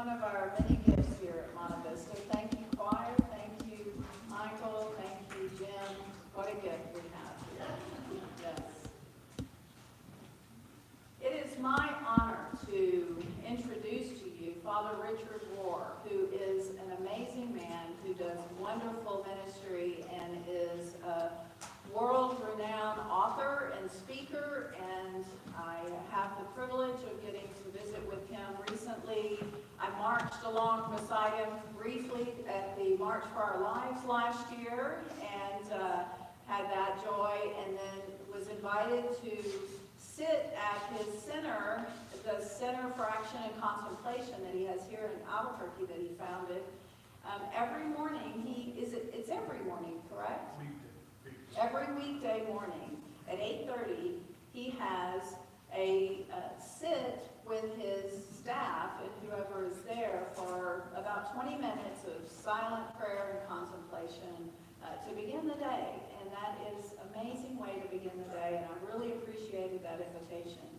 one of our many gifts here at Monte Vista. Thank you, choir. Thank you, Michael. Thank you, Jim. What a gift we have here. Yes. It is my honor to introduce to you Father Richard Rohr, who is an amazing man who does wonderful ministry and is a world-renowned author and speaker, and I have the privilege of getting to visit with him recently. I marched along beside him briefly at the March for Our Lives last year and had that joy, and then was invited to sit at his center, the Center for Action and Contemplation that he has here in Albuquerque that he founded. Every morning, it's every morning, correct? Every weekday morning at 8:30, he has a sit with his staff and whoever is there for about 20 minutes of silent prayer and contemplation to begin the day. And that is an amazing way to begin the day, and I really appreciated that invitation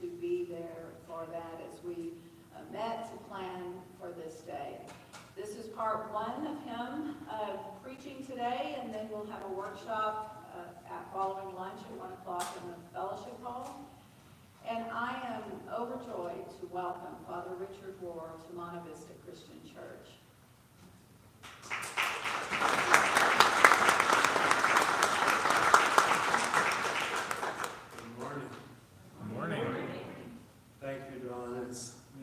to be there for that as we met to plan for this day. This is part one of him preaching today, and then we'll have a workshop following lunch at 1 o'clock in the fellowship hall. And I am overjoyed to welcome Father Richard Rohr to Monte Vista Christian Church. Good morning. Good morning. Thank you, Don.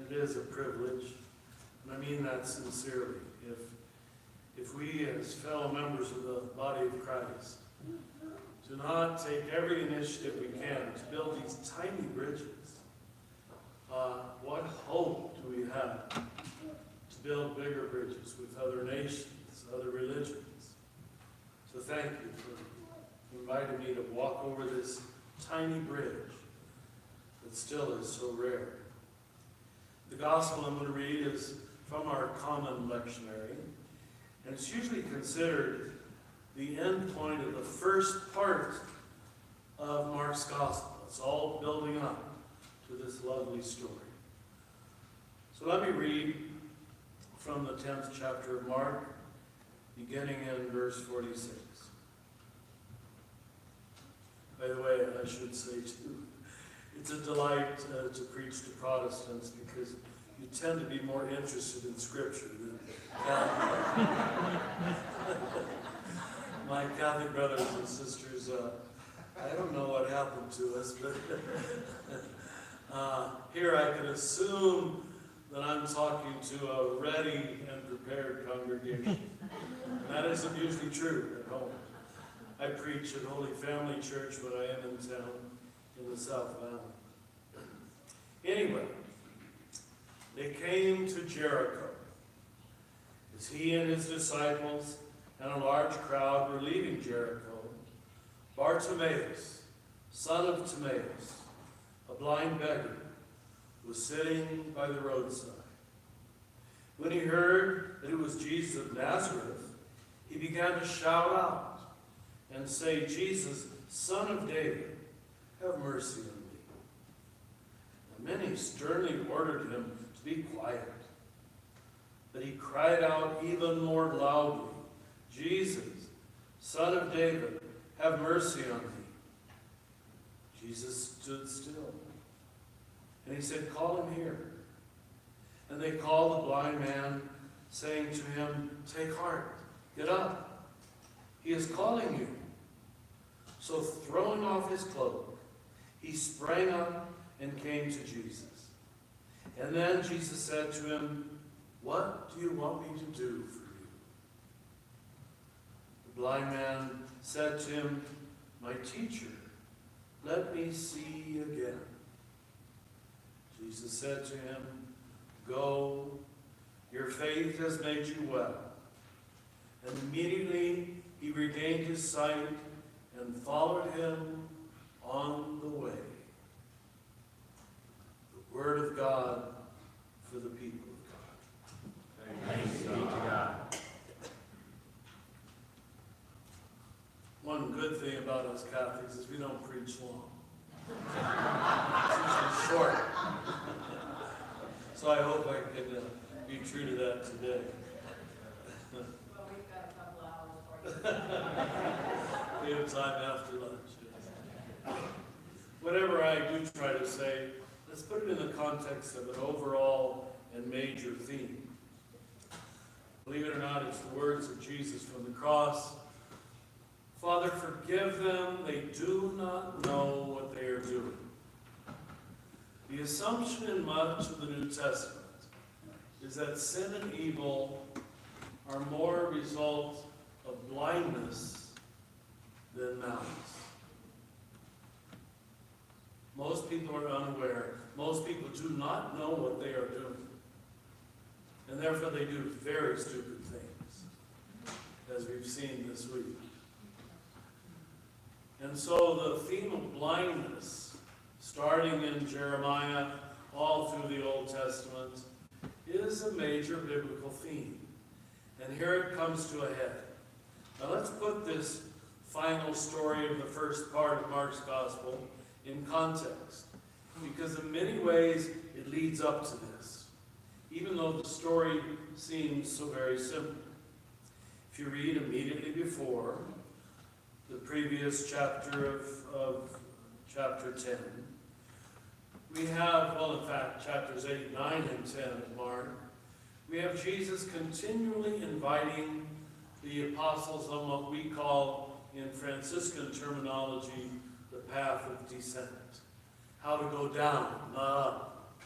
It is a privilege, and I mean that sincerely. If we as fellow members of the body of Christ do not take every initiative we can to build these tiny bridges, what hope do we have to build bigger bridges with other nations, other religions? So thank you for inviting me to walk over this tiny bridge that still is so rare. The gospel I'm going to read is from our common lectionary, and it's usually considered the end point of the first part of Mark's gospel. It's all building up to this lovely story. So let me read from the 10th chapter of Mark, beginning in verse 46. By the way, I should say too, it's a delight to preach to Protestants because you tend to be more interested in Scripture than Catholic. My Catholic brothers and sisters, I don't know what happened to us, but here I can assume that I'm talking to a ready and prepared congregation. And that isn't usually true at home. I preach at Holy Family Church when I am in town in the South Valley. Anyway, they came to Jericho. As he and his disciples and a large crowd were leaving Jericho, Bartimaeus, son of Timaeus, a blind beggar, was sitting by the roadside. When he heard that it was Jesus of Nazareth, he began to shout out and say, "Jesus, Son of David, have mercy on me." And many sternly ordered him to be quiet. But he cried out even more loudly, "Jesus, Son of David, have mercy on me." Jesus stood still, and he said, "Call him here." And they called the blind man, saying to him, "Take heart, get up. He is calling you." So throwing off his cloak, he sprang up and came to Jesus. And then Jesus said to him, "What do you want me to do for you?" The blind man said to him, "My teacher, let me see again." Jesus said to him, "Go, your faith has made you well." And immediately he regained his sight and followed him on the way. The word of God for the people of God. Thanks be to God. One good thing about us Catholics is we don't preach long. It's usually short. So I hope I can be true to that today. Well, we've got a couple hours for you. We have time after lunch. Yes. Whatever I do try to say, let's put it in the context of an overall and major theme. Believe it or not, it's the words of Jesus from the cross. Father, forgive them. They do not know what they are doing. The assumption in much of the New Testament is that sin and evil are more a result of blindness than malice. Most people are unaware. Most people do not know what they are doing. And therefore they do very stupid things, as we've seen this week. And so the theme of blindness, starting in Jeremiah all through the Old Testament, is a major biblical theme. And here it comes to a head. Now let's put this final story of the first part of Mark's Gospel in context, because in many ways it leads up to this, even though the story seems so very simple. If you read immediately before the previous chapter of chapter 10, we have, well, in fact, chapters 8, 9, and 10 of Mark, we have Jesus continually inviting the apostles on what we call, in Franciscan terminology, the path of descent. How to go down, not up.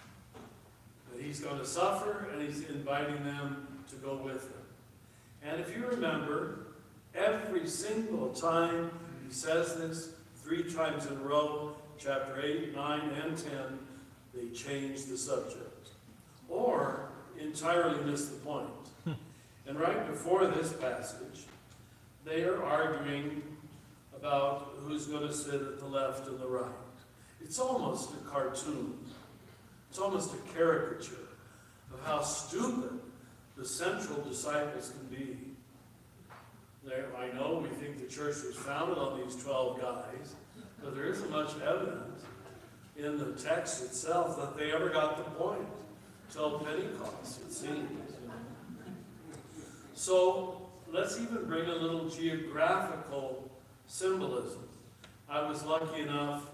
That he's going to suffer, and he's inviting them to go with him. And if you remember, every single time he says this, 3 times in a row, chapter 8, 9, and 10, they change the subject. Or entirely miss the point. And right before this passage, they are arguing about who's going to sit at the left and the right. It's almost a cartoon. It's almost a caricature of how stupid the central disciples can be. I know we think the church was founded on these 12 guys, but there isn't much evidence in the text itself that they ever got the point till Pentecost, it seems. So let's even bring a little geographical symbolism. I was lucky enough,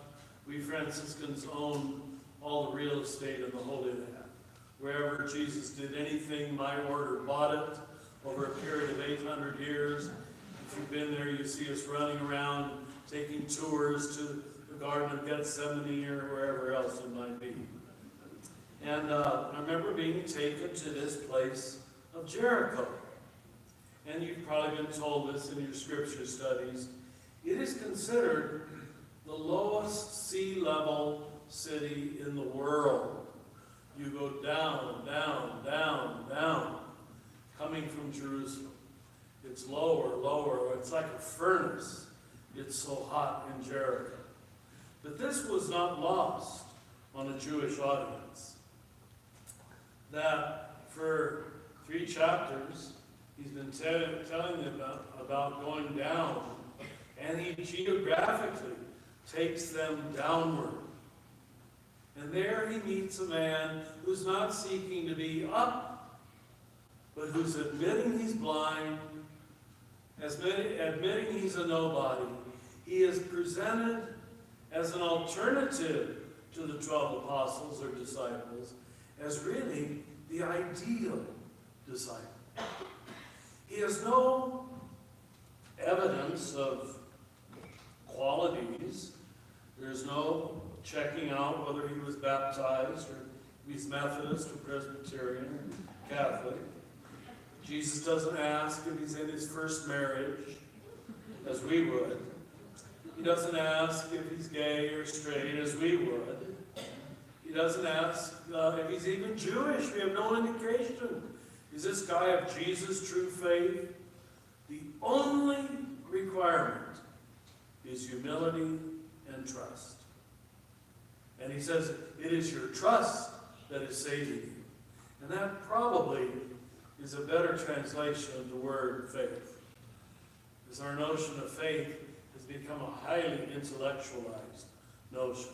we Franciscans own all the real estate in the Holy Land. Wherever Jesus did anything, my order bought it over a period of 800 years. If you've been there, you see us running around, taking tours to the Garden of Gethsemane or wherever else it might be. And I remember being taken to this place of Jericho. And you've probably been told this in your scripture studies. It is considered the lowest sea level city in the world. You go down, down, down, down, coming from Jerusalem. It's lower, lower. It's like a furnace. It's so hot in Jericho. But this was not lost on a Jewish audience. That for 3 chapters, he's been telling them about going down, and he geographically takes them downward. And there he meets a man who's not seeking to be up, but who's admitting he's blind, admitting he's a nobody. He is presented as an alternative to the 12 apostles or disciples, as really the ideal disciple. He has no evidence of qualities. There's no checking out whether he was baptized or if he's Methodist or Presbyterian or Catholic. Jesus doesn't ask if he's in his first marriage, as we would. He doesn't ask if he's gay or straight, as we would. He doesn't ask if he's even Jewish. We have no indication. Is this guy of Jesus' true faith? The only requirement is humility and trust. And he says, it is your trust that is saving you. And that probably is a better translation of the word faith. Because our notion of faith has become a highly intellectualized notion.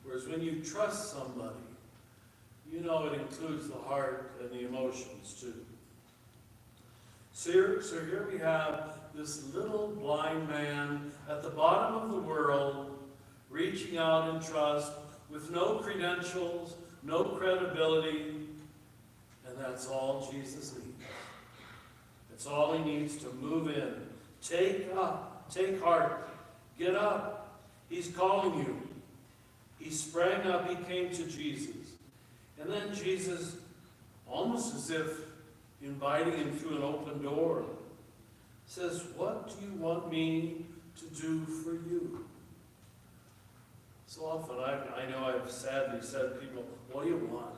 Whereas when you trust somebody, you know it includes the heart and the emotions too. So here we have this little blind man at the bottom of the world, reaching out in trust, with no credentials, no credibility, and that's all Jesus needs. That's all he needs to move in. Take heart, get up. He's calling you. He sprang up, he came to Jesus. And then Jesus, almost as if inviting him through an open door, says, "What do you want me to do for you?" So often I know I've sadly said to people, "What do you want?"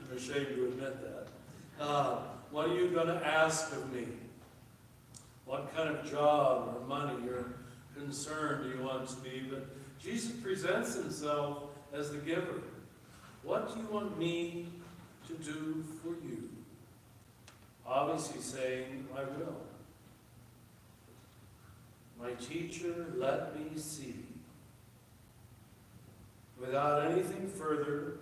I'm ashamed to admit that. What are you going to ask of me? What kind of job or money or concern do you want to be? But Jesus presents himself as the giver. What do you want me to do for you? Obviously saying, I will. My teacher, let me see. Without anything further,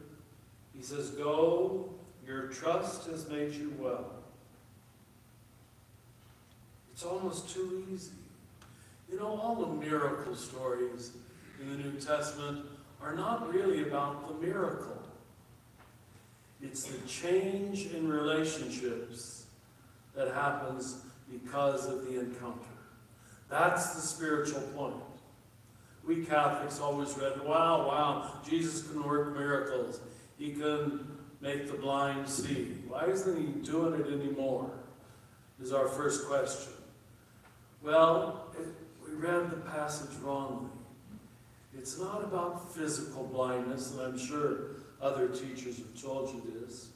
he says, go, your trust has made you well. It's almost too easy. You know, all the miracle stories in the New Testament are not really about the miracle. It's the change in relationships that happens because of the encounter. That's the spiritual point. We Catholics always read, wow, Jesus can work miracles. He can make the blind see. Why isn't he doing it anymore? Is our first question. Well, we read the passage wrongly. It's not about physical blindness, and I'm sure other teachers have told you this.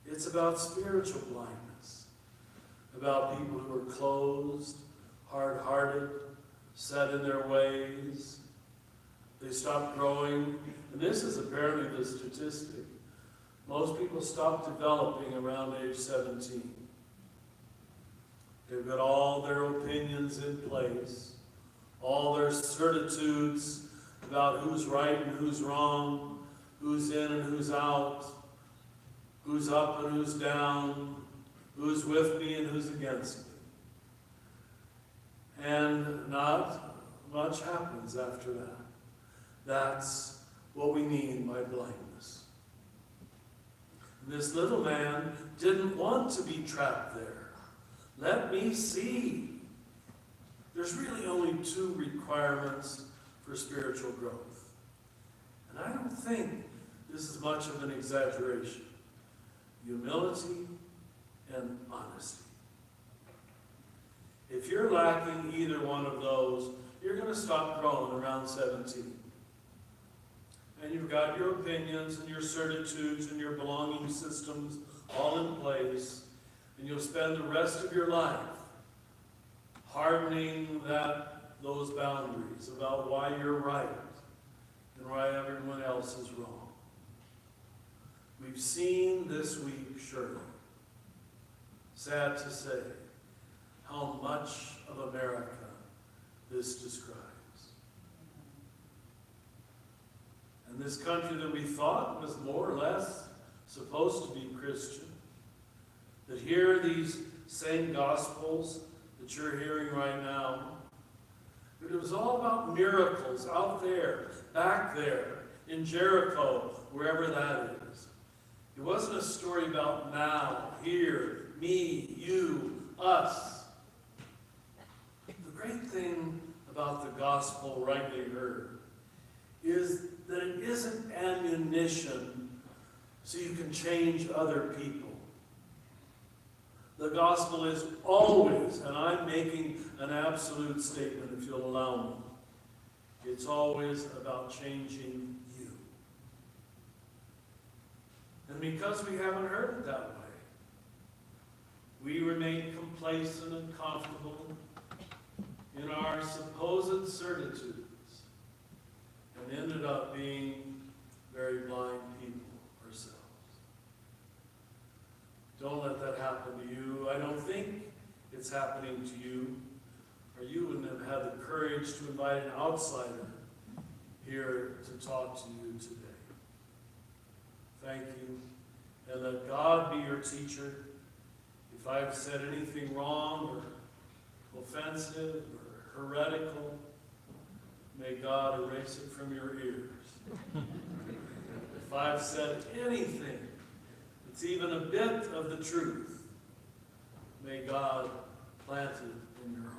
It's about spiritual blindness, about people who are closed, hard-hearted, set in their ways. They stop growing. And this is apparently the statistic. Most people stop developing around age 17. They've got all their opinions in place, all their certitudes about who's right and who's wrong, who's in and who's out, who's up and who's down, who's with me and who's against me. And not much happens after that. That's what we mean by blindness. This little man didn't want to be trapped there. Let me see. There's really only two requirements for spiritual growth. And I don't think this is much of an exaggeration. Humility and honesty. If you're lacking either one of those, you're going to stop growing around 17. And you've got your opinions and your certitudes and your belonging systems all in place, and you'll spend the rest of your life hardening those boundaries about why you're right and why everyone else is wrong. We've seen this week, surely, sad to say, how much of America this describes. And this country that we thought was more or less supposed to be Christian, that hear these same gospels that you're hearing right now, but it was all about miracles out there, back there, in Jericho, wherever that is. It wasn't a story about now, here, me, you, us. The great thing about the gospel, rightly heard, is that it isn't ammunition so you can change other people. The gospel is always, and I'm making an absolute statement if you'll allow me, it's always about changing you. And because we haven't heard it that way, we remain complacent and comfortable in our supposed certitudes and ended up being very blind people ourselves. Don't let that happen to you. I don't think it's happening to you, or you wouldn't have had the courage to invite an outsider here to talk to you today. Thank you. And let God be your teacher. If I've said anything wrong or offensive or heretical, may God erase it from your ears. If I've said anything that's even a bit of the truth, may God plant it in your heart.